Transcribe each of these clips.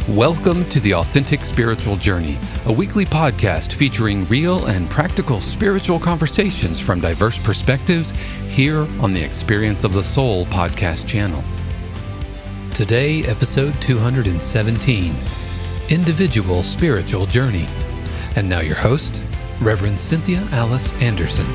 Welcome to The Authentic Spiritual Journey, a weekly podcast featuring real and practical spiritual conversations from diverse perspectives here on the Experience of the Soul podcast channel. Today, episode 217, Individual Spiritual Journey. And now your host, Reverend Cynthia Alice Anderson.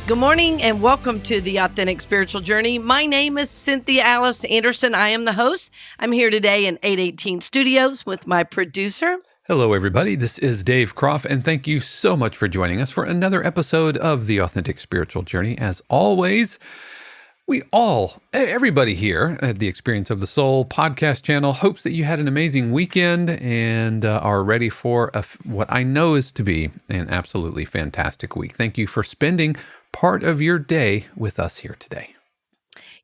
Good morning and welcome to the Authentic Spiritual Journey. My name is Cynthia Alice Anderson. I am the host. I'm here today in 818 Studios with my producer. Hello, everybody. This is Dave Croft, and thank you so much for joining us for another episode of the Authentic Spiritual Journey. As always, everybody here at the Experience of the Soul podcast channel hopes that you had an amazing weekend and are ready for what I know is to be an absolutely fantastic week. Thank you for spending part of your day with us here today.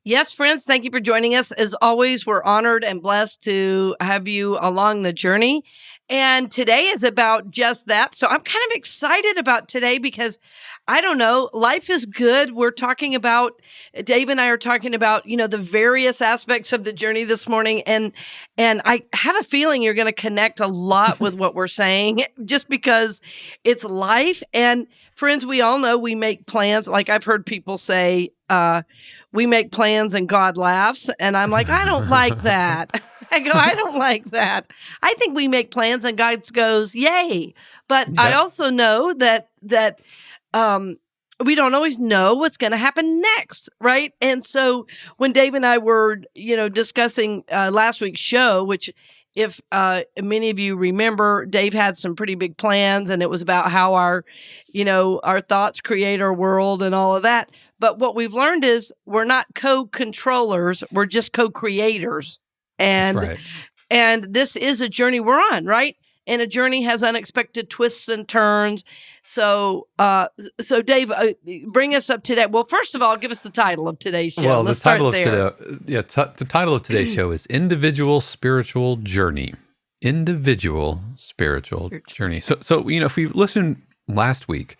Yes, friends, thank you for joining us. As always, we're honored and blessed to have you along the journey. And today is about just that. So I'm kind of excited about today because, I don't know, life is good. We're talking about, Dave and I are talking about, the various aspects of the journey this morning. And I have a feeling you're going to connect a lot with what we're saying just because it's life. And friends, we all know we make plans. Like I've heard people say, we make plans and God laughs. And I'm like, I don't like that. I don't like that. I think we make plans and God goes, yay. But I also know that we don't always know what's going to happen next, right? And so when Dave and I were, discussing last week's show, which if many of you remember, Dave had some pretty big plans, and it was about how our thoughts create our world and all of that. But what we've learned is we're not co-controllers, we're just co-creators. And That's right. And this is a journey we're on, right? And a journey has unexpected twists and turns. So Dave, bring us up to that. Well, first of all, give us the title of today's show. Well, Let's the title start there. the title of today's show is Individual Spiritual Journey. Individual Spiritual Journey. So if we listened last week,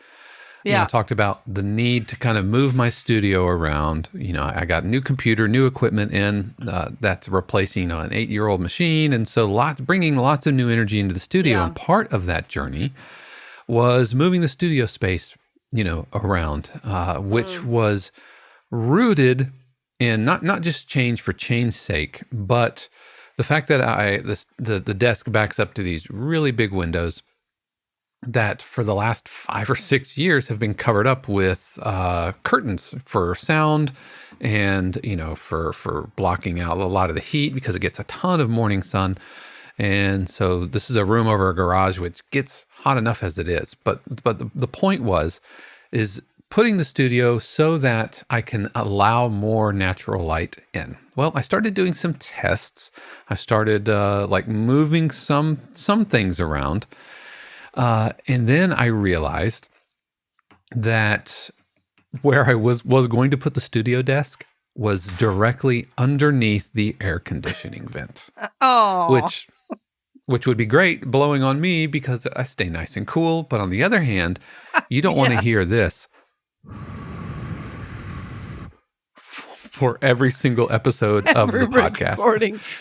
talked about the need to kind of move my studio around. I got new computer, new equipment in that's replacing an 8-year-old machine. And so bringing lots of new energy into the studio. Yeah. And part of that journey was moving the studio space, around, which was rooted in not just change for change's sake, but the fact that the desk backs up to these really big windows that for the last 5 or 6 years have been covered up with curtains for sound and, for blocking out a lot of the heat because it gets a ton of morning sun. And so this is a room over a garage, which gets hot enough as it is. But the point is putting the studio so that I can allow more natural light in. Well, I started doing some tests. I started moving some things around. And then I realized that where I was going to put the studio desk was directly underneath the air conditioning vent. Oh, which would be great blowing on me because I stay nice and cool. But on the other hand, you don't want to hear this for every single episode of the podcast.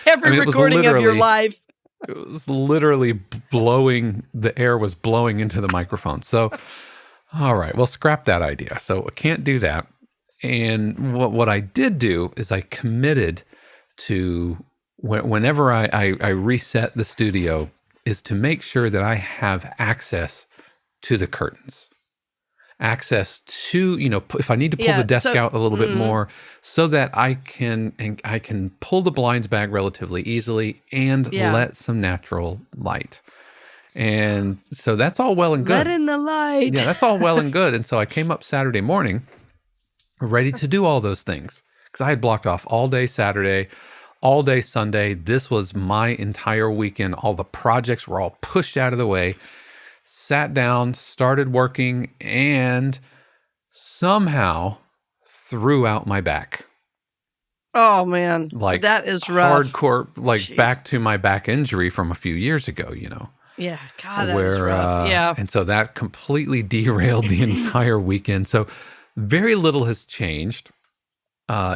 Every recording of your life. It was literally blowing, the air was blowing into the microphone. So, all right, well, scrap that idea. So I can't do that. And what I did do is I committed to, whenever I reset the studio, is to make sure that I have access to the curtains. Access to, if I need to pull the desk out a little bit more so that I can pull the blinds back relatively easily and let some natural light. And so that's all well and good. Let in the light. Yeah, that's all well and good. And so I came up Saturday morning ready to do all those things because I had blocked off all day Saturday, all day Sunday. This was my entire weekend. All the projects were all pushed out of the way. Sat down, started working, and somehow threw out my back. Oh, man. That is rough. Hardcore, back to my back injury from a few years ago, Yeah, God, that is rough. Yeah. And so that completely derailed the entire weekend. So very little has changed.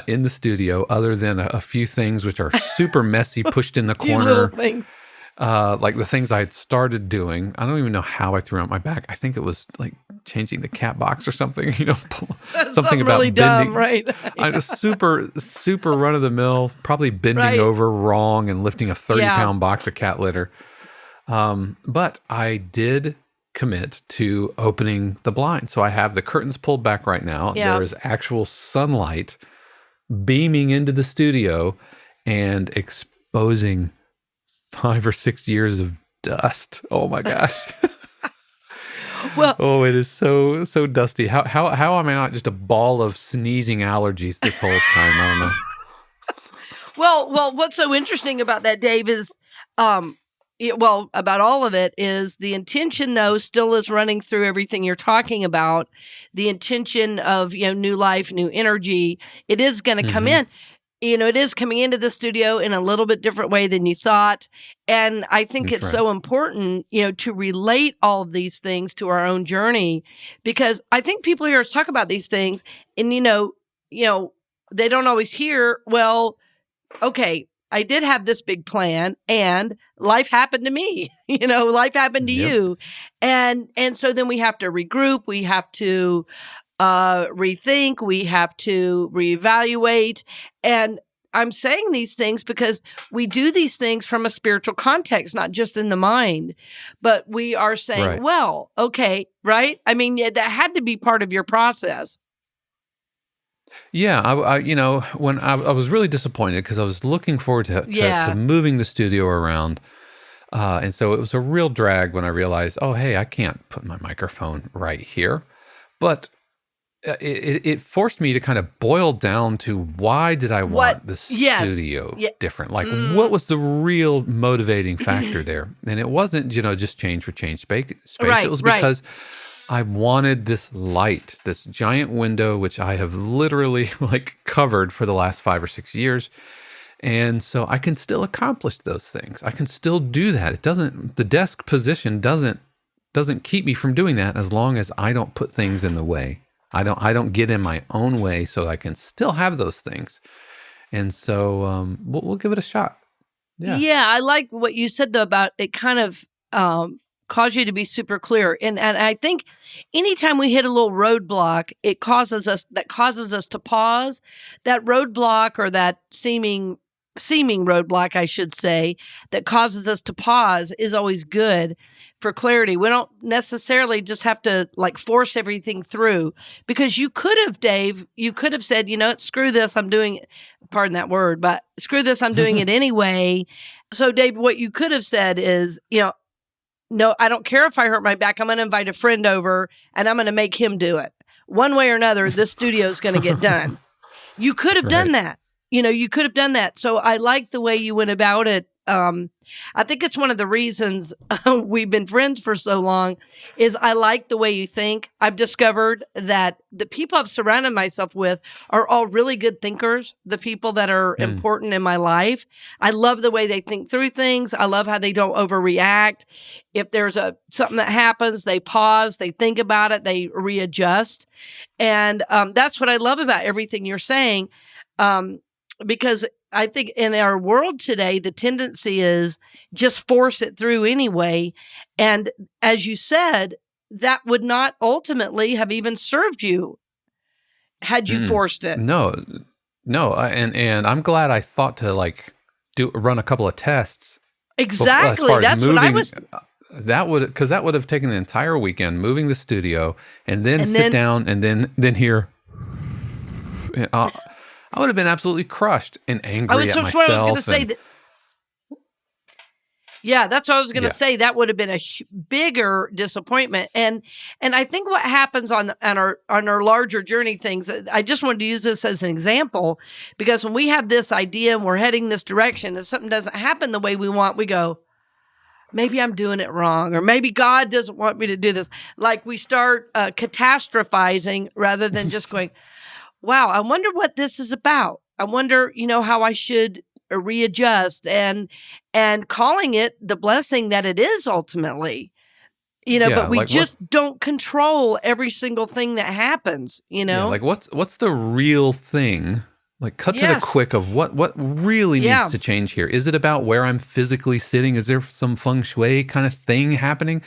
in the studio, other than a few things which are super messy, pushed in the Few little corner. things. Like the things I had started doing. I don't even know how I threw out my back. I think it was like changing the cat box or something, That's something something really about dumb, bending. right? I was super run of the mill, probably bending Right. over wrong and lifting a 30 Yeah. pound box of cat litter. But I did commit to opening the blind. So I have the curtains pulled back right now. Yeah. There is actual sunlight beaming into the studio and exposing 5 or 6 years of dust. Oh my gosh. Well, Oh, it is so dusty. How am I not just a ball of sneezing allergies this whole time? I don't know. well, what's so interesting about that, Dave, is about all of it is the intention, though, still is running through everything you're talking about. The intention of, new life, new energy, it is going to come Hmm. in. It is coming into the studio in a little bit different way than you thought. And I think That's it's right. so important, to relate all of these things to our own journey, because I think people hear us talk about these things and, they don't always hear, well, okay, I did have this big plan and life happened to me, life happened to Yep. you. And so then we have to regroup. We have to rethink, we have to reevaluate. And I'm saying these things because we do these things from a spiritual context, not just in the mind, but we are saying, Right. well, okay, right? I mean, that had to be part of your process. Yeah, when I was really disappointed because I was looking forward to Yeah. moving the studio around. And so it was a real drag when I realized, oh, hey, I can't put my microphone right here. But it forced me to kind of boil down to why did I What? want the Yes. studio Yeah. different? Like, what was the real motivating factor there? And it wasn't, just change for change space. It Right, was right. because I wanted this light, this giant window, which I have literally like covered for the last 5 or 6 years. And so I can still accomplish those things. I can still do that. The desk position doesn't keep me from doing that as long as I don't put things in the way. I don't get in my own way so I can still have those things. And so we'll give it a shot. Yeah. Yeah, I like what you said though about it kind of cause you to be super clear. And I think anytime we hit a little roadblock, it causes us to pause. That roadblock, or that seeming roadblock, I should say, that causes us to pause is always good for clarity. We don't necessarily just have to like force everything through, because you could have, Dave, said, screw this, I'm doing, pardon that word, but screw this, I'm doing it anyway. So Dave, what you could have said is, no, I don't care if I hurt my back. I'm going to invite a friend over and I'm going to make him do it. One way or another, this studio is going to get done. You could have done that. You could have done that. So I like the way you went about it. I think it's one of the reasons we've been friends for so long is I like the way you think. I've discovered that the people I've surrounded myself with are all really good thinkers, the people that are important in my life. I love the way they think through things. I love how they don't overreact. If there's something that happens, they pause, they think about it, they readjust. And that's what I love about everything you're saying. Because I think in our world today, the tendency is just force it through anyway. And as you said, that would not ultimately have even served you had you forced it. No, and I'm glad I thought to like run a couple of tests. Exactly. As far as That's moving, what I was. that would have taken the entire weekend moving the studio and then sit down and then hear. I would have been absolutely crushed and angry at myself. What I was going to say. Yeah, that's what I was going to say. That would have been a bigger disappointment. And I think what happens on our larger journey things, I just wanted to use this as an example, because when we have this idea and we're heading this direction and something doesn't happen the way we want, we go, maybe I'm doing it wrong, or maybe God doesn't want me to do this. Like we start catastrophizing rather than just going, wow, I wonder what this is about. I wonder, how I should readjust, and calling it the blessing that it is ultimately, but we just don't control every single thing that happens, Yeah, like what's the real thing Like cut to the Yes. quick of what really Yeah. needs to change here. Is it about where I'm physically sitting? Is there some feng shui kind of thing happening?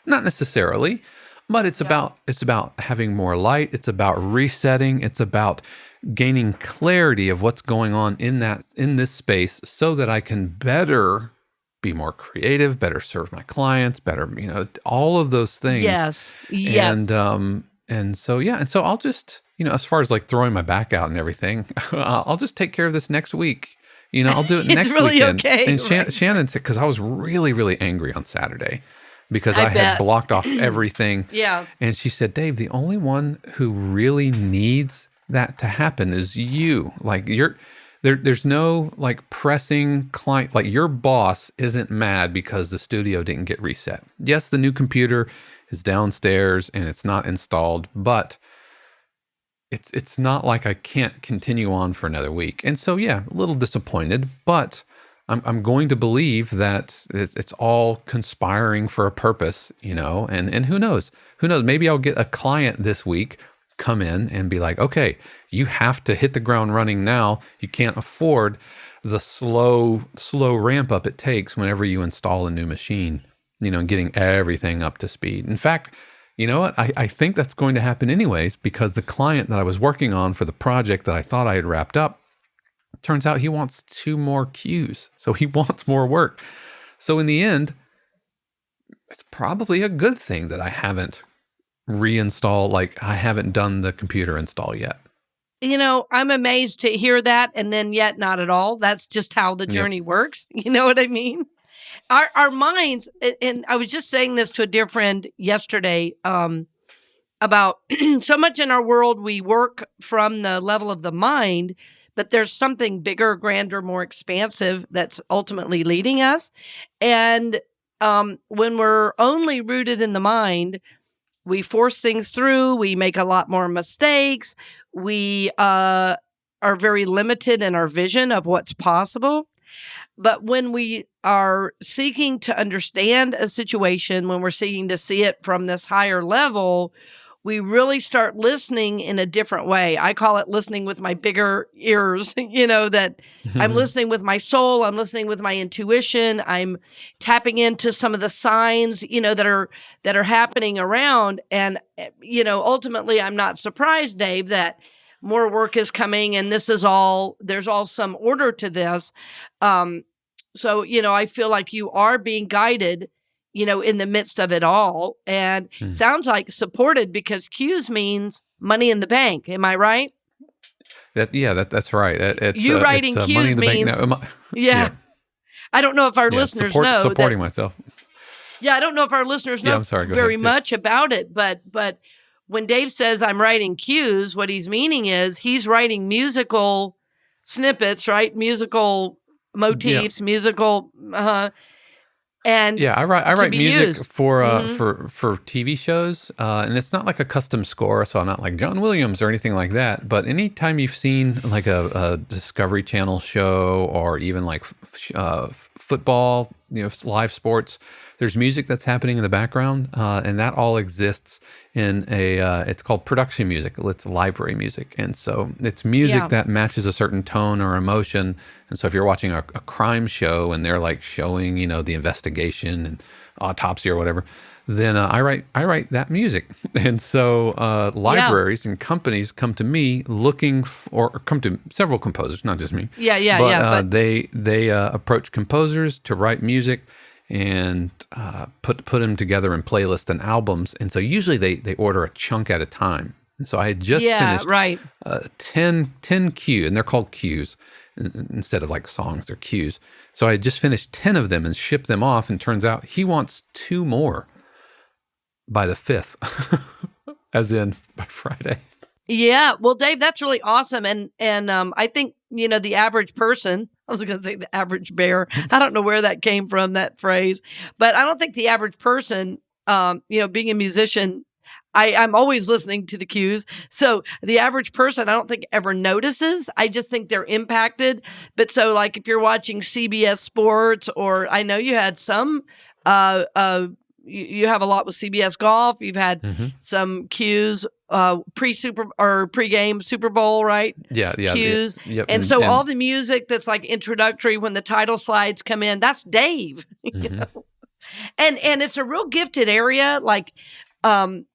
Not necessarily, but it's about having more light. It's about resetting. It's about gaining clarity of what's going on in this space so that I can better be more creative, better serve my clients, better, all of those things. Yes. Yes. And so I'll just, as far as like throwing my back out and everything, I'll just take care of this next week. I'll do it It's next really weekend. okay, And right. Shannon said, because I was really, really angry on Saturday because I I had bet. blocked off everything. Yeah. And she said, Dave, the only one who really needs that to happen is you. Like there's no like pressing client, like your boss isn't mad because the studio didn't get reset. Yes, the new computer is downstairs and it's not installed, but it's not like I can't continue on for another week. And so, yeah, a little disappointed, but I'm going to believe that it's all conspiring for a purpose, and who knows, maybe I'll get a client this week come in and be like, okay, you have to hit the ground running now. You can't afford the slow ramp up it takes whenever you install a new machine, and getting everything up to speed. In fact, you know what? I think that's going to happen anyways, because the client that I was working on for the project that I thought I had wrapped up, turns out he wants 2 more queues. So he wants more work. So in the end, it's probably a good thing that I haven't reinstalled, like I haven't done the computer install yet. I'm amazed to hear that, and then yet not at all. That's just how the journey works. You know what I mean? Our minds, and I was just saying this to a dear friend yesterday, about so much in our world, we work from the level of the mind, but there's something bigger, grander, more expansive that's ultimately leading us. And when we're only rooted in the mind, we force things through, we make a lot more mistakes, we are very limited in our vision of what's possible. But when we are seeking to understand a situation, when we're seeking to see it from this higher level, we really start listening in a different way. I call it listening with my bigger ears, that I'm listening with my soul. I'm listening with my intuition. I'm tapping into some of the signs, that are happening around. And, ultimately, I'm not surprised, Dave, that more work is coming and there's all some order to this. So, I feel like you are being guided, in the midst of it all. And sounds like supported, because Q's means money in the bank. Am I right? That's right. It's You writing money Q's in the bank. means, No, yeah. I don't know if our listeners know supporting that, myself. Yeah, I don't know if our listeners know I'm sorry, go very ahead. much about it, but when Dave says I'm writing cues, what he's meaning is he's writing musical snippets, right? Musical motifs, musical, and I to write be music used. for Mhm. for TV shows, and it's not like a custom score, so I'm not like John Williams or anything like that. But anytime you've seen like a Discovery Channel show, or even like football, live sports, there's music that's happening in the background, and that all exists in it's called production music. It's library music, and so it's music Yeah. that matches a certain tone or emotion. And so if you're watching a crime show and they're like showing, the investigation and autopsy or whatever, then I write that music. And so libraries and companies come to me or come to several composers, not just me. But They approach composers to write music and put them together in playlists and albums. And so usually they order a chunk at a time. And so I had just finished right. 10 Q, and they're called Qs instead of like songs, they're Qs. So I had just finished 10 of them and shipped them off, and turns out he wants 2 more by the 5th, as in by Friday. Yeah. Well, Dave, that's really awesome. And I think, the average person, I was going to say the average bear. I don't know where that came from, that phrase, but I don't think the average person, being a musician, I'm always listening to the cues. So the average person, I don't think ever notices. I just think they're impacted. But so like if you're watching CBS Sports, or I know you had some, you have a lot with CBS Golf. You've had some cues pre-game Super Bowl, right? Yeah, Cues. yep. And so all the music that's like introductory when the title slides come in, that's Dave. You know? And it's a real gifted area. Like, when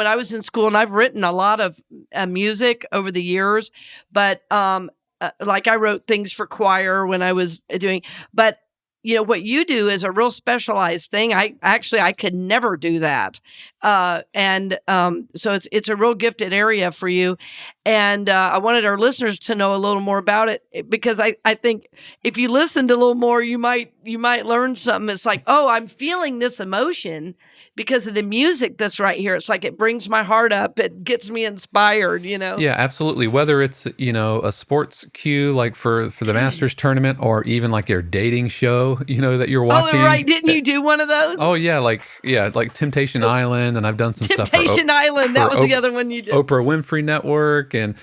I was in school, and I've written a lot of music over the years, but like I wrote things for choir when I was doing, but what you do is a real specialized thing. I could never do that. So it's a real gifted area for you. And I wanted our listeners to know a little more about it, because I think if you listened a little more, you might learn something. It's like, oh, I'm feeling this emotion because of the music that's right here. It's like it brings my heart up. It gets me inspired, Yeah, absolutely. Whether it's, a sports cue like for the Masters tournament, or even like your dating show, that you're watching. Oh, right. Didn't you do one of those? Oh, yeah. Like Temptation Island. And I've done some stuff for Temptation Island. That was the other one you did. Oprah Winfrey Network, and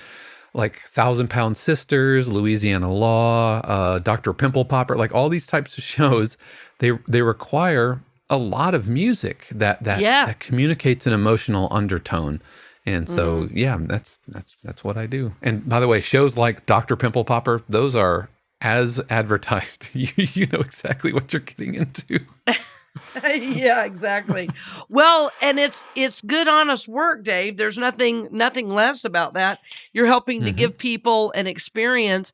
like 1,000-Pound Sisters, Louisiana Law, Dr. Pimple Popper, like all these types of shows, they require a lot of music that communicates an emotional undertone. And so, that's what I do. And by the way, shows like Dr. Pimple Popper, those are as advertised. You know exactly what you're getting into. Yeah, exactly. Well, and it's good, honest work, Dave. There's nothing less about that. You're helping to give people an experience,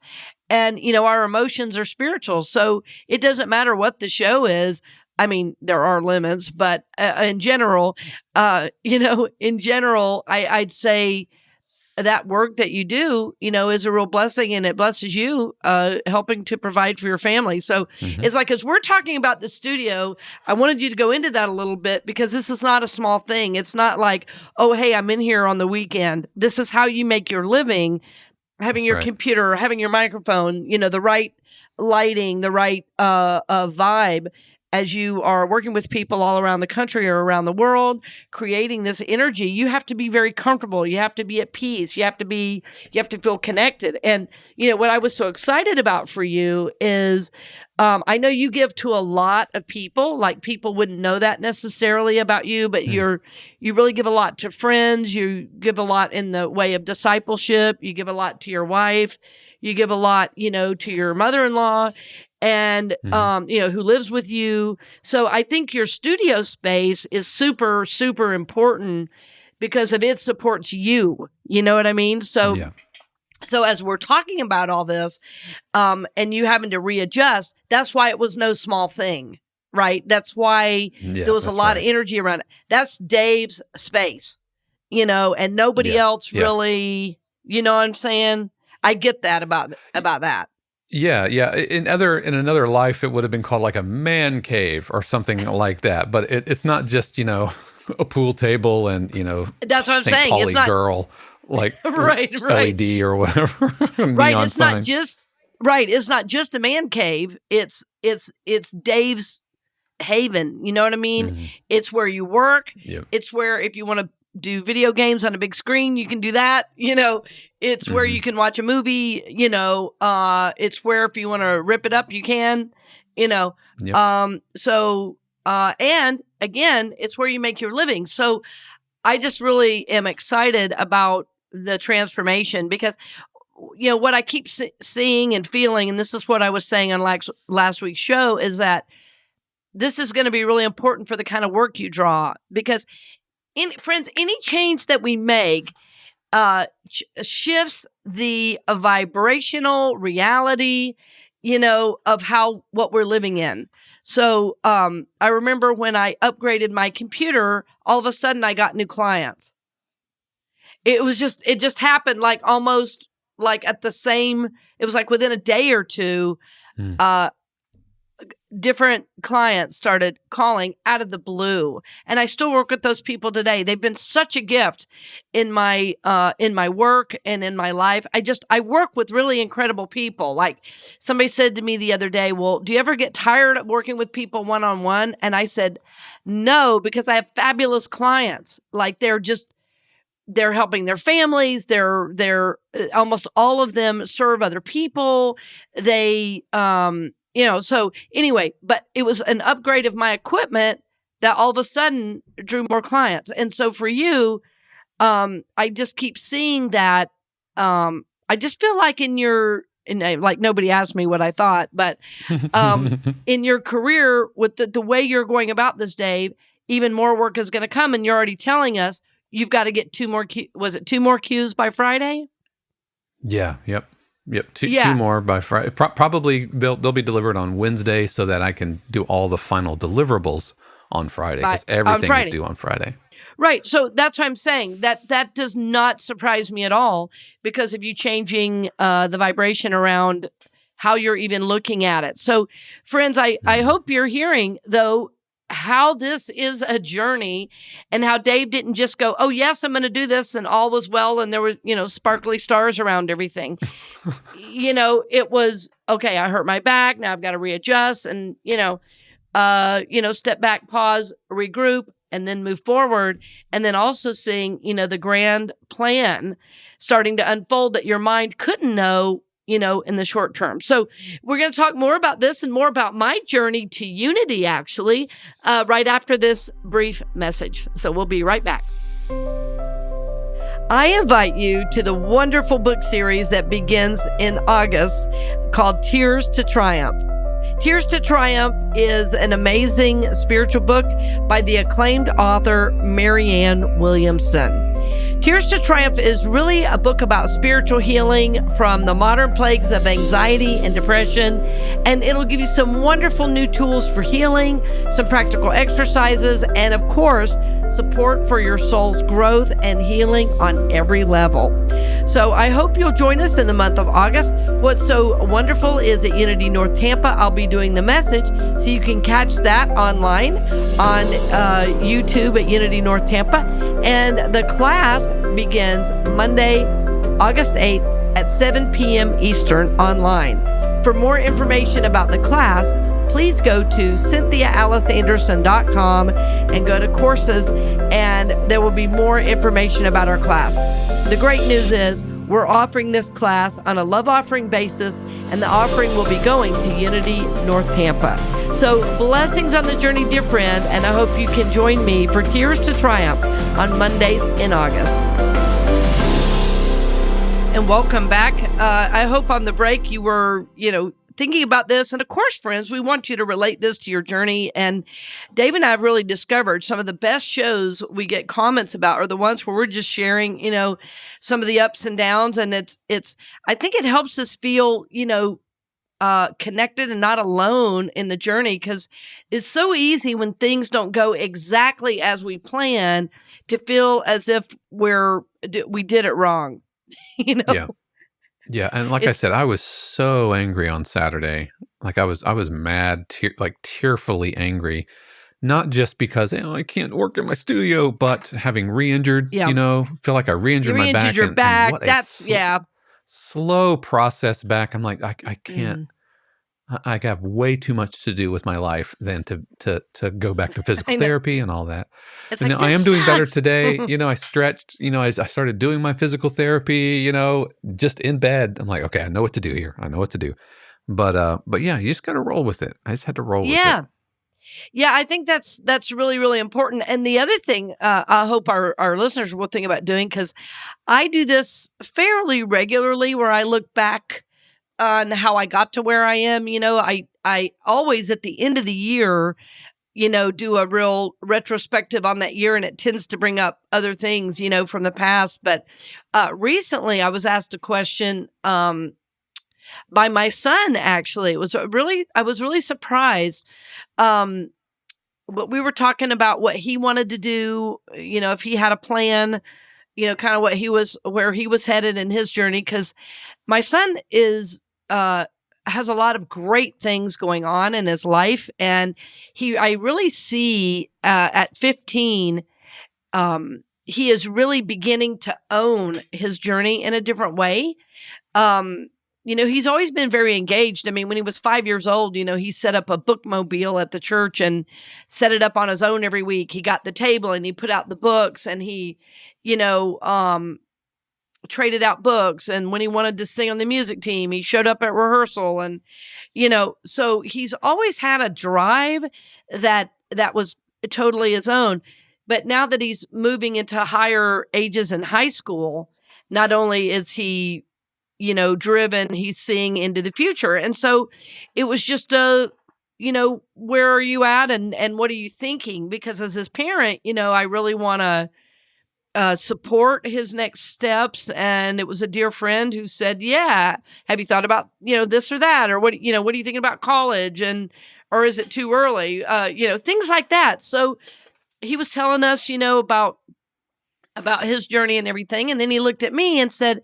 and our emotions are spiritual, so it doesn't matter what the show is. I mean, there are limits, but in general, I'd say that work that you do, is a real blessing, and it blesses you, helping to provide for your family. So it's like, as we're talking about the studio, I wanted you to go into that a little bit, because this is not a small thing. It's not like, oh, hey, I'm in here on the weekend. This is how you make your living, having your computer, having your microphone, the right lighting, the right vibe, as you are working with people all around the country or around the world, creating this energy. You have to be very comfortable. You have to be at peace. You have to feel connected. And, what I was so excited about for you is, I know you give to a lot of people. Like, people wouldn't know that necessarily about you, but you really give a lot to friends. You give a lot in the way of discipleship. You give a lot to your wife. You give a lot, to your mother-in-law, and who lives with you. So I think your studio space is super, super important, because of it supports you. You know what I mean? So So as we're talking about all this, and you having to readjust, that's why it was no small thing, right? That's why there was a lot of energy around it. That's Dave's space, and nobody else really, you know what I'm saying? I get that about that. Yeah. In another life, it would have been called like a man cave or something like that. But it's not just a pool table and that's what I'm St. saying. Pauli It's not girl like right. LED or whatever. Right. It's sign. not just right. It's not just a man cave. It's Dave's haven. You know what I mean? It's where you work. Yep. It's where, if you want to do video games on a big screen, you can do that. It's where you can watch a movie. It's where, if you want to rip it up, you can. Yep. And again, it's where you make your living. So I just really am excited about the transformation, because what I keep seeing and feeling, and this is what I was saying on last week's show, is that this is going to be really important for the kind of work you draw, because friends, any change that we make shifts the vibrational reality, of what we're living in. So I remember when I upgraded my computer, all of a sudden I got new clients. It just happened, like almost like at the same, it was like within a day or two, different clients started calling out of the blue. And I still work with those people today. They've been such a gift in my work and in my life. I work with really incredible people. Like, somebody said to me the other day, well, do you ever get tired of working with people one-on-one? And I said, no, because I have fabulous clients. Like, they're helping their families. They're almost all of them serve other people. They, so anyway, but it was an upgrade of my equipment that all of a sudden drew more clients. And so for you, I just keep seeing that. I just feel like like nobody asked me what I thought, but in your career with the way you're going about this, Dave, even more work is going to come. And you're already telling us you've got to get was it 2 more cues by Friday? Yeah. Yep. Yep. Two Yeah. more by Friday. Probably they'll be delivered on Wednesday so that I can do all the final deliverables on Friday, because everything is due on Friday. Right. So that's what I'm saying. That does not surprise me at all, because of you changing the vibration around how you're even looking at it. So, friends, I hope you're hearing, though, how this is a journey, and how Dave didn't just go, oh, yes, I'm going to do this, and all was well, and there were, sparkly stars around everything. It was, okay, I hurt my back. Now I've got to readjust and, step back, pause, regroup, and then move forward. And then also seeing, the grand plan starting to unfold that your mind couldn't know, in the short term. So we're going to talk more about this and more about my journey to unity, actually, right after this brief message. So we'll be right back. I invite you to the wonderful book series that begins in August called Tears to Triumph. Tears to Triumph is an amazing spiritual book by the acclaimed author Marianne Williamson. Tears to Triumph is really a book about spiritual healing from the modern plagues of anxiety and depression, and it'll give you some wonderful new tools for healing, some practical exercises, and of course, support for your soul's growth and healing on every level. So I hope you'll join us in the month of August. What's so wonderful is at Unity North Tampa, I'll be doing the message, so you can catch that online on YouTube at Unity North Tampa. And the class begins Monday, August 8th at 7 p.m. Eastern online. For more information about the class, please go to CynthiaAliceAnderson.com and go to courses, and there will be more information about our class. The great news is we're offering this class on a love offering basis, and the offering will be going to Unity North Tampa. So blessings on the journey, dear friend, and I hope you can join me for Tears to Triumph on Mondays in August. And welcome back. I hope on the break you were, thinking about this. And of course, friends, we want you to relate this to your journey. And Dave and I have really discovered some of the best shows we get comments about are the ones where we're just sharing, some of the ups and downs. And I think it helps us feel, connected and not alone in the journey, because it's so easy when things don't go exactly as we plan to feel as if we did it wrong. Yeah, and like I said, I was so angry on Saturday. Like I was mad, tearfully angry, not just because I can't work in my studio, but having re-injured. Feel like I re-injured my back. Your back. And that's slow process back. I'm like, I can't. I have way too much to do with my life than to go back to physical therapy and all that. And I am doing better today. I stretched, I started doing my physical therapy, just in bed. I'm like, okay, I know what to do here. I know what to do. But yeah, you just got to roll with it. I just had to roll with it. Yeah, I think that's really, really important. And the other thing I hope our listeners will think about doing, because I do this fairly regularly, where I look back on how I got to where I am. I always at the end of the year, do a real retrospective on that year, and it tends to bring up other things, from the past. But recently I was asked a question by my son, actually. I was really surprised. But we were talking about what he wanted to do, if he had a plan, kind of where he was headed in his journey. Because my son has a lot of great things going on in his life. And I really see at 15, he is really beginning to own his journey in a different way. He's always been very engaged. I mean, when he was 5 years old, he set up a bookmobile at the church and set it up on his own every week. He got the table and he put out the books, and he, traded out books. And when he wanted to sing on the music team, he showed up at rehearsal. And, so he's always had a drive that was totally his own. But now that he's moving into higher ages in high school, not only is he, driven, he's seeing into the future. And so it was just where are you at and what are you thinking? Because as his parent, I really want to support his next steps. And it was a dear friend who said, yeah, have you thought about, this or that? Or what are you thinking about college? Or is it too early? Things like that. So he was telling us, about his journey and everything. And then he looked at me and said,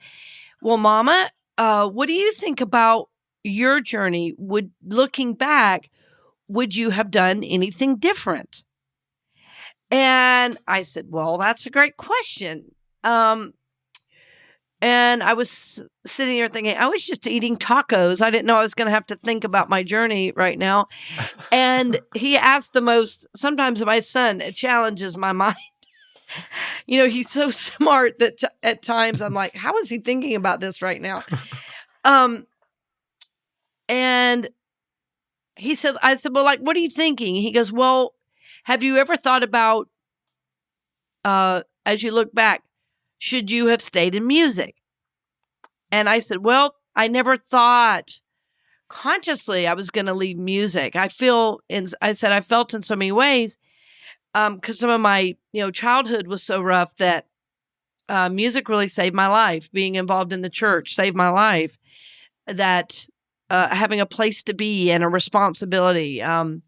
well, Mama, what do you think about your journey? Looking back, would you have done anything different? And I said, well, that's a great question. And I was sitting there thinking, I was just eating tacos. I didn't know I was going to have to think about my journey right now. And he asked sometimes my son, it challenges my mind. He's so smart that at times I'm like, how is he thinking about this right now? And I said, well, like, what are you thinking? He goes, well, have you ever thought about, as you look back, should you have stayed in music? And I said, well, I never thought consciously I was going to leave music. I felt in so many ways, because some of my, childhood was so rough that music really saved my life. Being involved in the church saved my life. That having a place to be and a responsibility. I've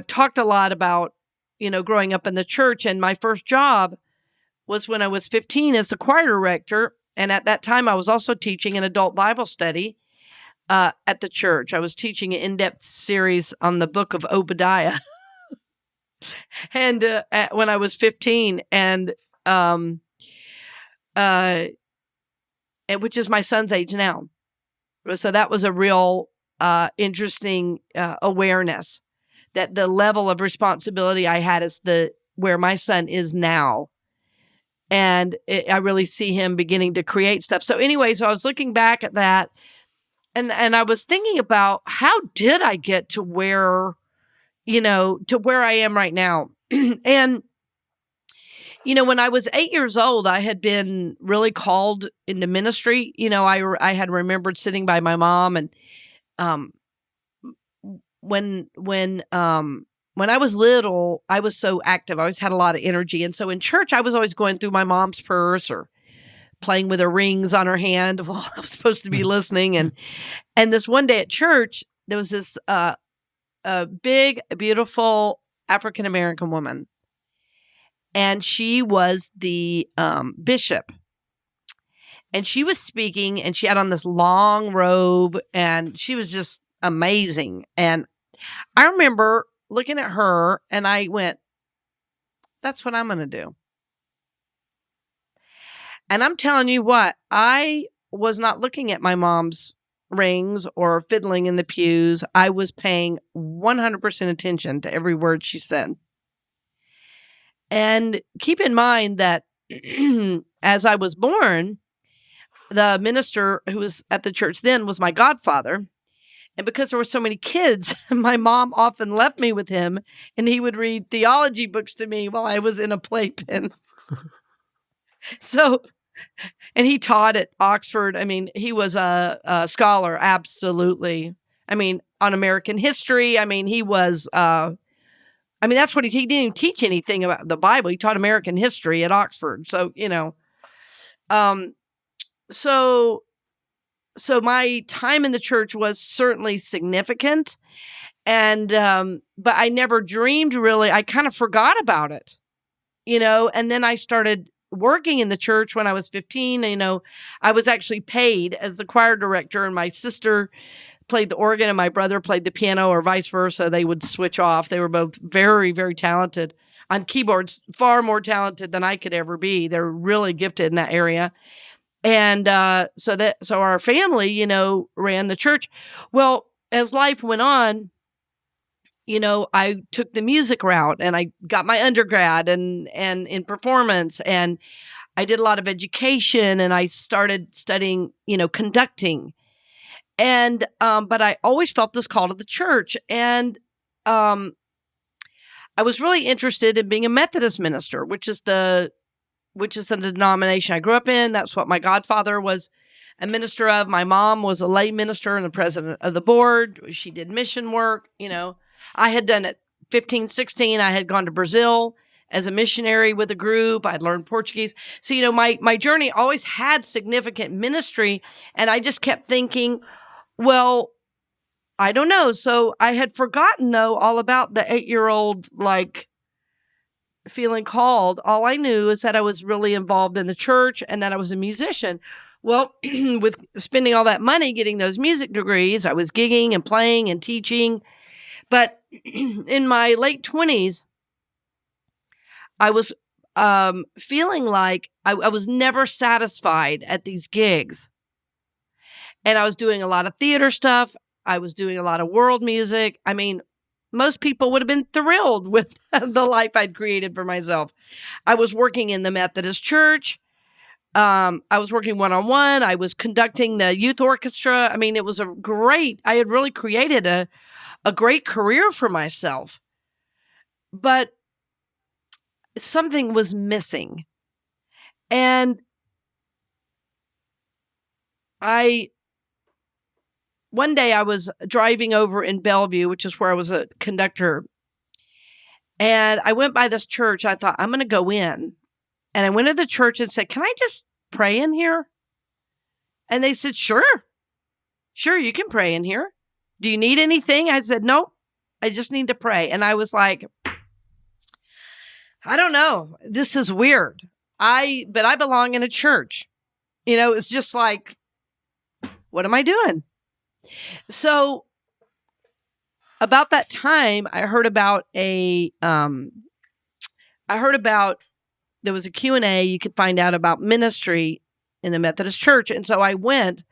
talked a lot about, growing up in the church, and my first job was when I was 15 as the choir director. And at that time, I was also teaching an adult Bible study at the church. I was teaching an in-depth series on the book of Obadiah. And when I was 15, and which is my son's age now. So that was a real interesting awareness that the level of responsibility I had is where my son is now. And I really see him beginning to create stuff. So anyway, so I was looking back at that, and I was thinking about how did I get to where I am right now. And, when I was 8 years old, I had been really called into ministry. I had remembered sitting by my mom, and when I was little, I was so active. I always had a lot of energy. And so in church, I was always going through my mom's purse or playing with her rings on her hand while I was supposed to be listening. And this one day at church, there was this big, beautiful African-American woman. And she was the bishop. And she was speaking, and she had on this long robe, and she was just amazing. And I remember looking at her, and I went, that's what I'm going to do. And I'm telling you what, I was not looking at my mom's rings or fiddling in the pews. I was paying 100% attention to every word she said. And keep in mind that as I was born, the minister who was at the church then was my godfather. And because there were so many kids, my mom often left me with him, and he would read theology books to me while I was in a playpen. So, and he taught at Oxford. I mean, he was a scholar, absolutely. I mean, on American history. I mean, he was, that's what he didn't even teach anything about the Bible. He taught American history at Oxford. So, So my time in the church was certainly significant, and but I never dreamed really. I kind of forgot about it, and then I started working in the church when I was 15. I was actually paid as the choir director, and my sister played the organ and my brother played the piano, or vice versa. They would switch off. They were both very, very talented on keyboards, far more talented than I could ever be. They're really gifted in that area. And so our family, ran the church. Well, as life went on, I took the music route, and I got my undergrad and in performance, and I did a lot of education, and I started studying, conducting. And but I always felt this call to the church, and I was really interested in being a Methodist minister, which is the denomination I grew up in. That's what my godfather was a minister of. My mom was a lay minister and the president of the board. She did mission work. I had done it 15, 16. I had gone to Brazil as a missionary with a group. I'd learned Portuguese. So, my journey always had significant ministry. And I just kept thinking, well, I don't know. So I had forgotten, though, all about the 8-year-old, feeling called. All I knew is that I was really involved in the church and that I was a musician. Well, with spending all that money getting those music degrees, I was gigging and playing and teaching. But in my late 20s, I was feeling like I was never satisfied at these gigs. And I was doing a lot of theater stuff. I was doing a lot of world music. I mean, most people would have been thrilled with the life I'd created for myself. I was working in the Methodist Church. I was working one-on-one. I was conducting the youth orchestra. I mean, it was I had really created a great career for myself. But something was missing. And one day I was driving over in Bellevue, which is where I was a conductor. And I went by this church. I thought, I'm going to go in. And I went to the church and said, can I just pray in here? And they said, sure, you can pray in here. Do you need anything? I said, no, I just need to pray. And I was like, I don't know. This is weird. But I belong in a church. It's just like, what am I doing? So about that time, I heard about there was a Q&A. You could find out about ministry in the Methodist Church. And so I went,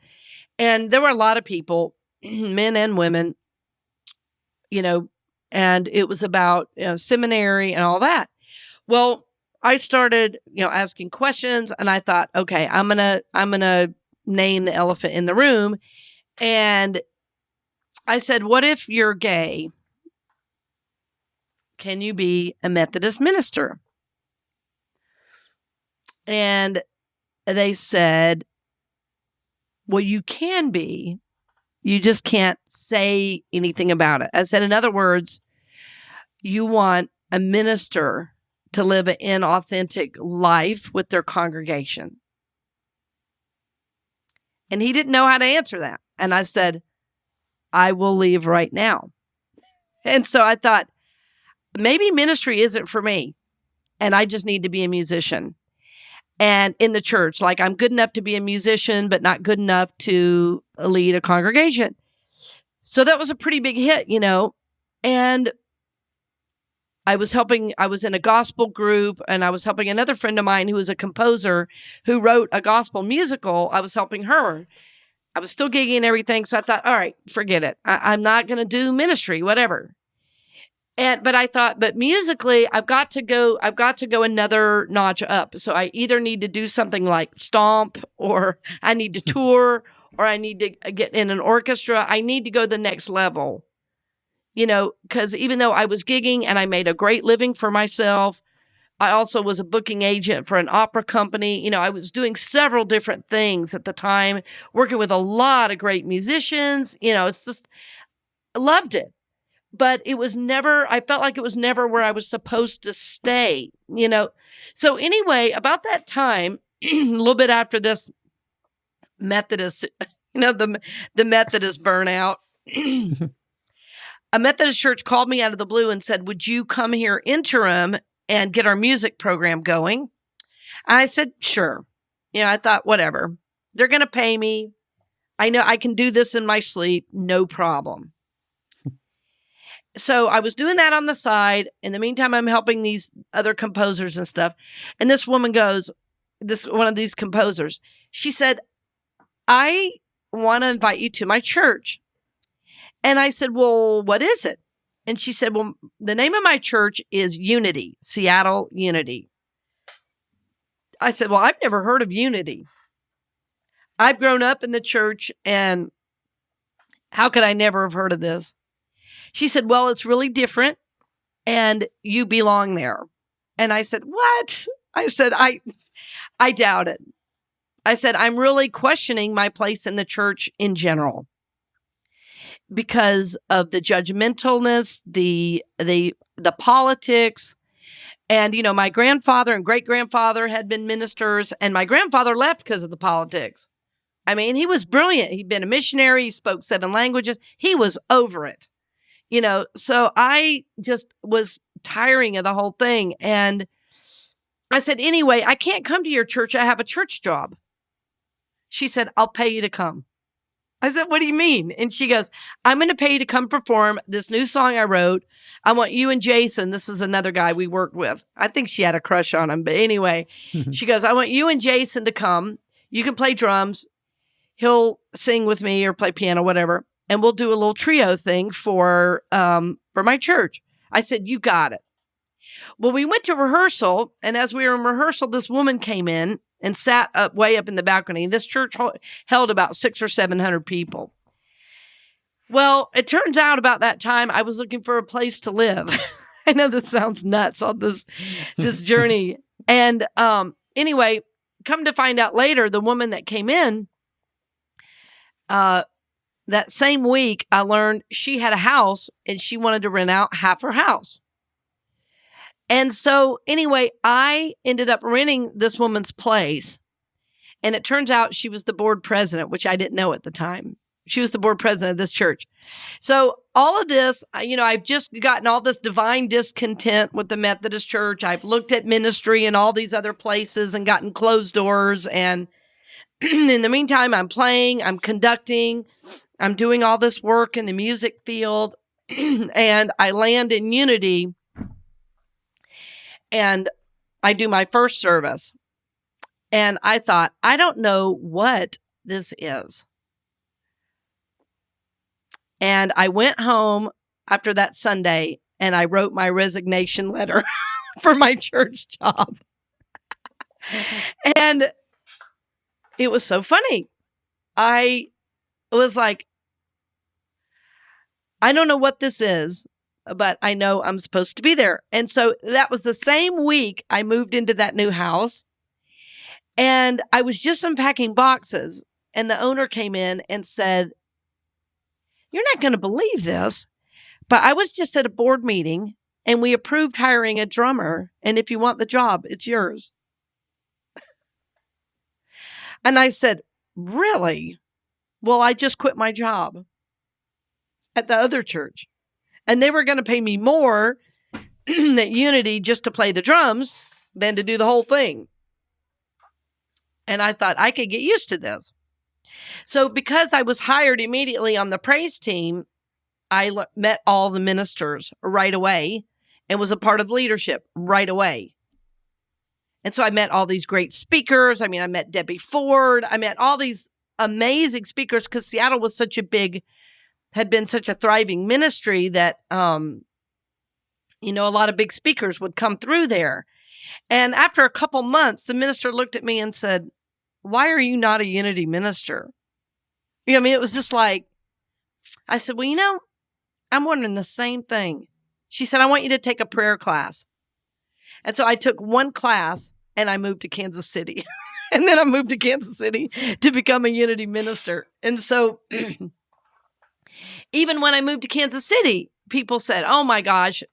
and there were a lot of people, men and women, and it was about seminary and all that. Well, I started, asking questions, and I thought, okay, I'm gonna name the elephant in the room. And I said, what if you're gay? Can you be a Methodist minister? And they said, well, you can be. You just can't say anything about it. I said, in other words, you want a minister to live an inauthentic life with their congregation. And he didn't know how to answer that. And I said, I will leave right now. And so I thought, maybe ministry isn't for me. And I just need to be a musician. And in the church, I'm good enough to be a musician, but not good enough to lead a congregation. So that was a pretty big hit, And I was in a gospel group, and I was helping another friend of mine who was a composer who wrote a gospel musical. I was helping her. I was still gigging and everything. So I thought, all right, forget it. I'm not going to do ministry, whatever. But I thought, but musically, I've got to go another notch up. So I either need to do something like Stomp, or I need to tour, or I need to get in an orchestra. I need to go the next level, because even though I was gigging and I made a great living for myself, I also was a booking agent for an opera company. I was doing several different things at the time, working with a lot of great musicians. It's just, I loved it. But I felt like it was never where I was supposed to stay, So anyway, about that time, a little bit after this Methodist, the Methodist burnout, a Methodist church called me out of the blue and said, would you come here interim and get our music program going? And I said, sure. I thought, whatever. They're going to pay me. I know I can do this in my sleep. No problem. So I was doing that on the side. In the meantime, I'm helping these other composers and stuff. And this woman goes, one of these composers, she said, I want to invite you to my church. And I said, well, what is it? And she said, well, the name of my church is Unity, Seattle Unity. I said, well, I've never heard of Unity. I've grown up in the church, and how could I never have heard of this? She said, well, it's really different. and you belong there. And I said, what? I said, I doubt it. I said, I'm really questioning my place in the church in general because of the judgmentalness, the politics. And, my grandfather and great grandfather had been ministers, and my grandfather left because of the politics. I mean, he was brilliant. He'd been a missionary. He spoke 7 languages. He was over it, So I just was tiring of the whole thing. And I said, anyway, I can't come to your church. I have a church job. She said, I'll pay you to come. I said, what do you mean? And she goes, I'm going to pay you to come perform this new song I wrote. I want you and Jason. This is another guy we worked with. I think she had a crush on him. But anyway, she goes, I want you and Jason to come. You can play drums. He'll sing with me or play piano, whatever. And we'll do a little trio thing for my church. I said, you got it. Well, we went to rehearsal. And as we were in rehearsal, this woman came in and sat way up in the balcony. This church held about 600 or 700 people. Well, it turns out about that time, I was looking for a place to live. I know this sounds nuts on this journey. And anyway, come to find out later, the woman that came in, that same week, I learned she had a house and she wanted to rent out half her house. And so anyway, I ended up renting this woman's place. And it turns out she was the board president, which I didn't know at the time. She was the board president of this church. So all of this, I've just gotten all this divine discontent with the Methodist Church. I've looked at ministry in all these other places and gotten closed doors. And in the meantime, I'm playing, I'm conducting, I'm doing all this work in the music field. And I land in Unity. And I do my first service. And I thought, I don't know what this is. And I went home after that Sunday and I wrote my resignation letter for my church job. And it was so funny. I was like, I don't know what this is, but I know I'm supposed to be there. And so that was the same week I moved into that new house. And I was just unpacking boxes. And the owner came in and said, you're not going to believe this, but I was just at a board meeting and we approved hiring a drummer. And if you want the job, it's yours. And I said, really? Well, I just quit my job at the other church. And they were going to pay me more at Unity just to play the drums than to do the whole thing. And I thought I could get used to this. So because I was hired immediately on the praise team, I met all the ministers right away and was a part of leadership right away. And so I met all these great speakers. I met Debbie Ford. I met all these amazing speakers because Seattle was had been such a thriving ministry that, a lot of big speakers would come through there. And after a couple months, the minister looked at me and said, why are you not a Unity minister? It was just like, I said, well, I'm wondering the same thing. She said, I want you to take a prayer class. And so I took one class and I moved to Kansas City. And then I moved to Kansas City to become a Unity minister. And so even when I moved to Kansas City, people said, oh my gosh,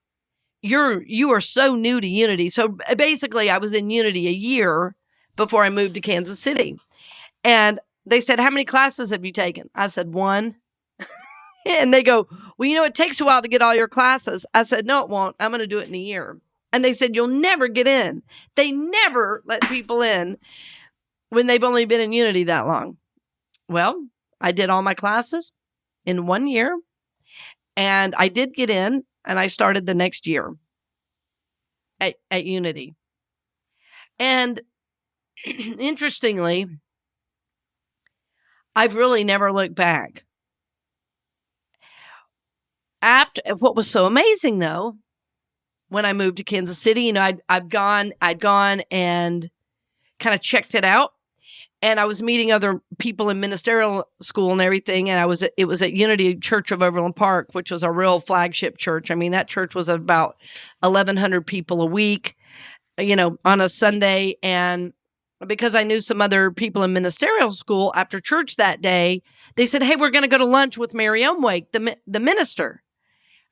you are so new to Unity. So basically I was in Unity a year before I moved to Kansas City. And they said, how many classes have you taken? I said, 1. And they go, well, it takes a while to get all your classes. I said, no, it won't. I'm going to do it in a year. And they said, you'll never get in. They never let people in when they've only been in Unity that long. Well, I did all my classes in 1 year. And I did get in, and I started the next year at Unity. And interestingly, I've really never looked back. After what was so amazing, though, when I moved to Kansas City, I'd gone and kind of checked it out. And I was meeting other people in ministerial school and everything. And it was at Unity Church of Overland Park, which was a real flagship church. I mean, that church was about 1,100 people a week, on a Sunday. And because I knew some other people in ministerial school after church that day, they said, "Hey, we're going to go to lunch with Mary Umwake, the minister."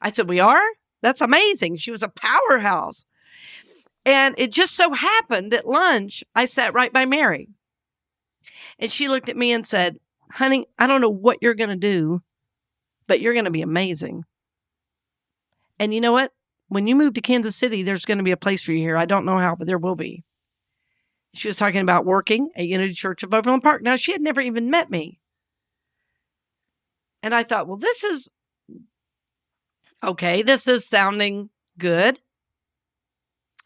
I said, "We are? That's amazing." She was a powerhouse. And it just so happened at lunch, I sat right by Mary. And she looked at me and said, "Honey, I don't know what you're going to do, but you're going to be amazing. And you know what? When you move to Kansas City, there's going to be a place for you here. I don't know how, but there will be." She was talking about working at Unity Church of Overland Park. Now, she had never even met me. And I thought, well, this is okay. This is sounding good.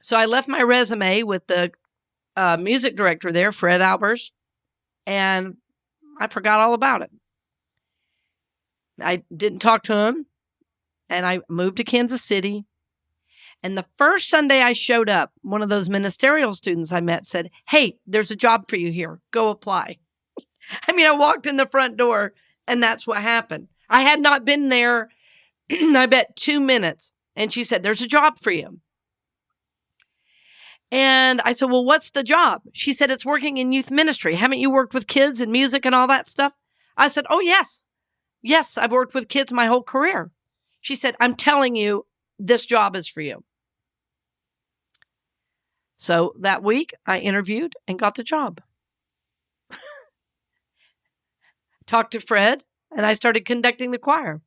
So I left my resume with the music director there, Fred Albers, and I forgot all about it. I didn't talk to him, and I moved to Kansas City. And the first Sunday I showed up, one of those ministerial students I met said, "Hey, there's a job for you here. Go apply." I mean, I walked in the front door, and that's what happened. I had not been there, I bet, 2 minutes. And she said, "There's a job for you." And I said, "Well, what's the job?" She said, "It's working in youth ministry. Haven't you worked with kids and music and all that stuff?" I said, "Oh, yes. Yes, I've worked with kids my whole career." She said, "I'm telling you, this job is for you." So that week, I interviewed and got the job. Talked to Fred, and I started conducting the choir.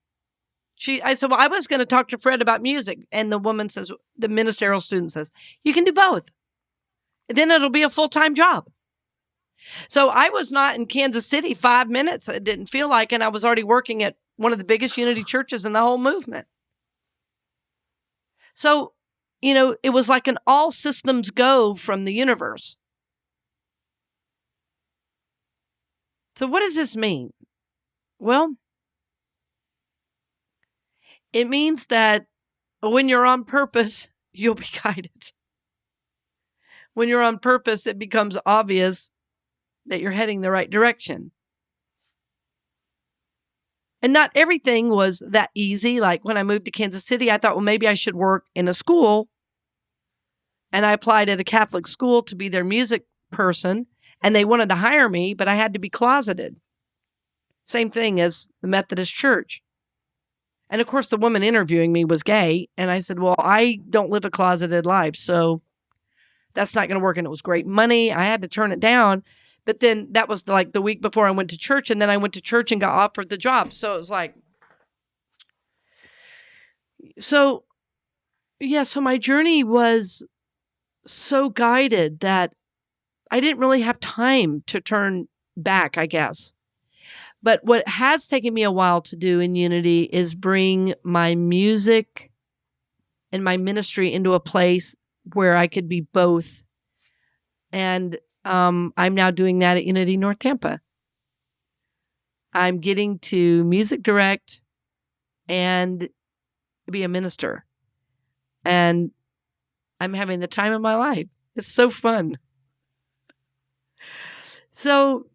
I said, "Well, I was going to talk to Fred about music." And the ministerial student says, "You can do both. Then it'll be a full-time job." So I was not in Kansas City 5 minutes. It didn't feel like, and I was already working at one of the biggest Unity churches in the whole movement. So, it was like an all systems go from the universe. So what does this mean? Well, it means that when you're on purpose, you'll be guided. When you're on purpose, it becomes obvious that you're heading the right direction. And not everything was that easy. Like when I moved to Kansas City, I thought, well, maybe I should work in a school. And I applied at a Catholic school to be their music person. And they wanted to hire me, but I had to be closeted. Same thing as the Methodist Church. And of course, the woman interviewing me was gay. And I said, well, I don't live a closeted life, so that's not going to work. And it was great money. I had to turn it down. But then that was like the week before I went to church. And then I went to church and got offered the job. So it was like, so my journey was so guided that I didn't really have time to turn back, I guess. But what has taken me a while to do in Unity is bring my music and my ministry into a place where I could be both. And I'm now doing that at Unity North Tampa. I'm getting to music direct and be a minister. And I'm having the time of my life. It's so fun. So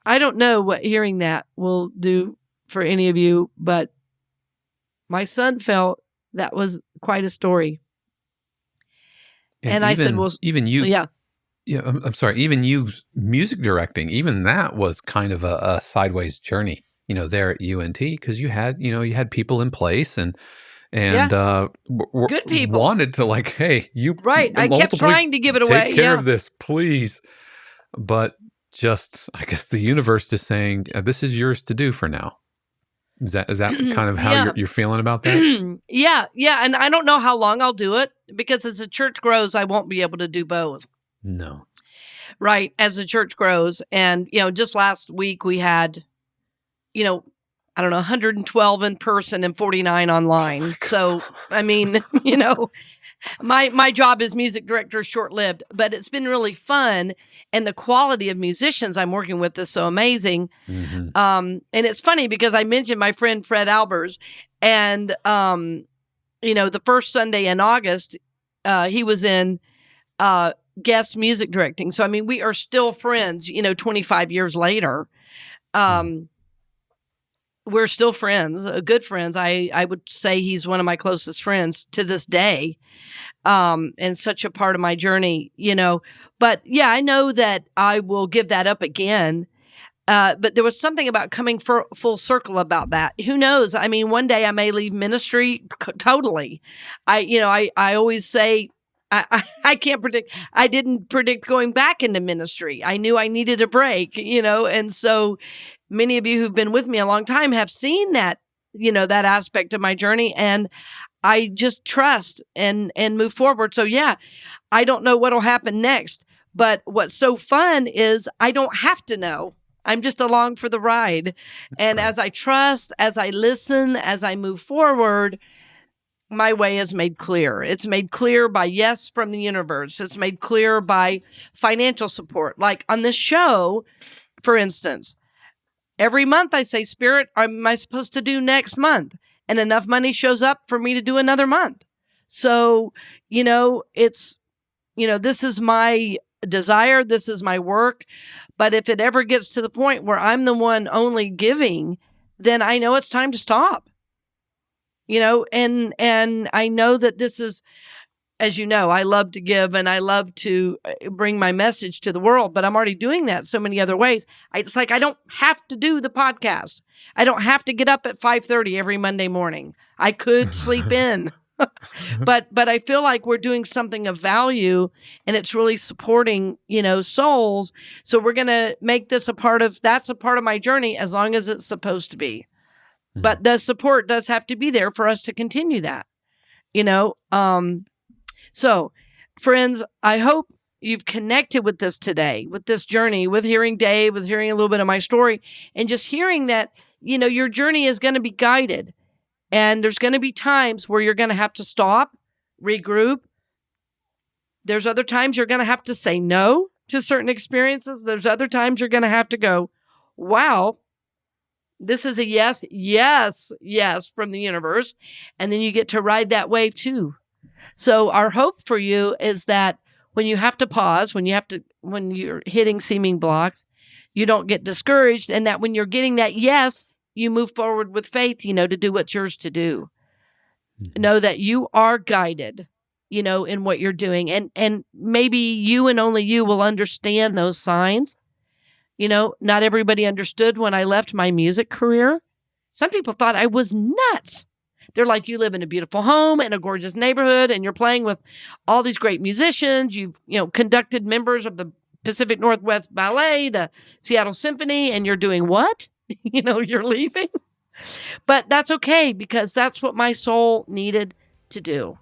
I don't know what hearing that will do for any of you, but my son felt that was quite a story. And I said, well, even you, yeah. Yeah, I'm sorry. Even you music directing, even that was kind of a sideways journey, there at UNT, because you had people in place and good people wanted to hey, you right. I kept trying to give it away. Take care of this, please. But just, I guess the universe just saying, this is yours to do for now. Is that kind of how you're feeling about that? Yeah. And I don't know how long I'll do it, because as the church grows, I won't be able to do both. No. Right. As the church grows. And, just last week we had, I don't know, 112 in person and 49 online. So, I mean, my job as music director is short-lived, but it's been really fun. And the quality of musicians I'm working with is so amazing. Mm-hmm. And it's funny because I mentioned my friend Fred Albers, and, the first Sunday in August, he was in guest music directing. So, I mean, we are still friends, 25 years later. We're still friends, good friends. I would say he's one of my closest friends to this day, and such a part of my journey, But yeah, I know that I will give that up again. But there was something about coming full circle about that. Who knows? I mean, one day I may leave ministry totally. I always say, I can't predict. I didn't predict going back into ministry. I knew I needed a break, and so many of you who've been with me a long time have seen that, that aspect of my journey, and I just trust and move forward. So yeah, I don't know what'll happen next, but what's so fun is I don't have to know. I'm just along for the ride. And as I trust, as I listen, as I move forward, my way is made clear. It's made clear by yes from the universe. It's made clear by financial support. Like on this show, for instance, every month I say, Spirit, am I supposed to do next month? And enough money shows up for me to do another month. So, it's, this is my desire. This is my work. But if it ever gets to the point where I'm the one only giving, then I know it's time to stop. And I know that this is, as you know, I love to give and I love to bring my message to the world, but I'm already doing that so many other ways. It's like I don't have to do the podcast. I don't have to get up at 5:30 every Monday morning. I could sleep in. But I feel like we're doing something of value, and it's really supporting, souls. So we're going to make this that's a part of my journey as long as it's supposed to be. But the support does have to be there for us to continue that, So friends, I hope you've connected with this today, with this journey, with hearing Dave, with hearing a little bit of my story, and just hearing that, your journey is going to be guided. And there's going to be times where you're going to have to stop, regroup. There's other times you're going to have to say no to certain experiences. There's other times you're going to have to go, wow, this is a yes, yes, yes from the universe. And then you get to ride that wave too. So our hope for you is that when you have to pause, when you're hitting seeming blocks, you don't get discouraged. And that when you're getting that yes, you move forward with faith, to do what's yours to do. Know that you are guided, in what you're doing. And maybe you and only you will understand those signs. Not everybody understood when I left my music career. Some people thought I was nuts. They're like, you live in a beautiful home in a gorgeous neighborhood, and you're playing with all these great musicians. You've, conducted members of the Pacific Northwest Ballet, the Seattle Symphony, and you're doing what? You're leaving. But that's okay, because that's what my soul needed to do.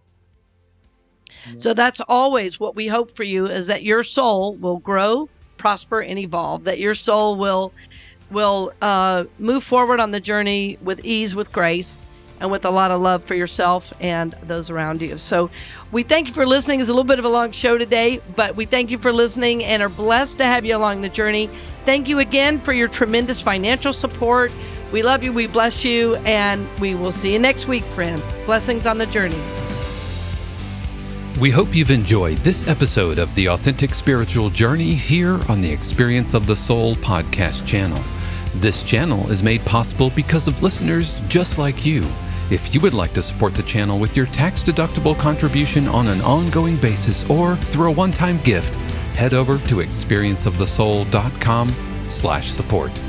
Yeah. So that's always what we hope for you, is that your soul will grow, prosper, and evolve, that your soul will move forward on the journey with ease, with grace, and with a lot of love for yourself and those around you. So we thank you for listening. It's a little bit of a long show today, but we thank you for listening and are blessed to have you along the journey. Thank you again for your tremendous financial support. We love you, we bless you, and we will see you next week, friend. Blessings on the journey. We hope you've enjoyed this episode of The Authentic Spiritual Journey here on the Experience of the Soul podcast channel. This channel is made possible because of listeners just like you. If you would like to support the channel with your tax-deductible contribution on an ongoing basis or through a one-time gift, head over to experienceofthesoul.com/support.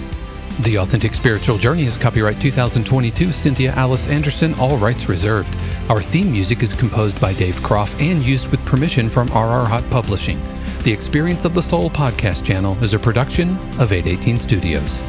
The Authentic Spiritual Journey is copyright 2022 Cynthia Alice Anderson, all rights reserved. Our theme music is composed by Dave Croft and used with permission from RR Hot Publishing. The Experience of the Soul podcast channel is a production of 818 Studios.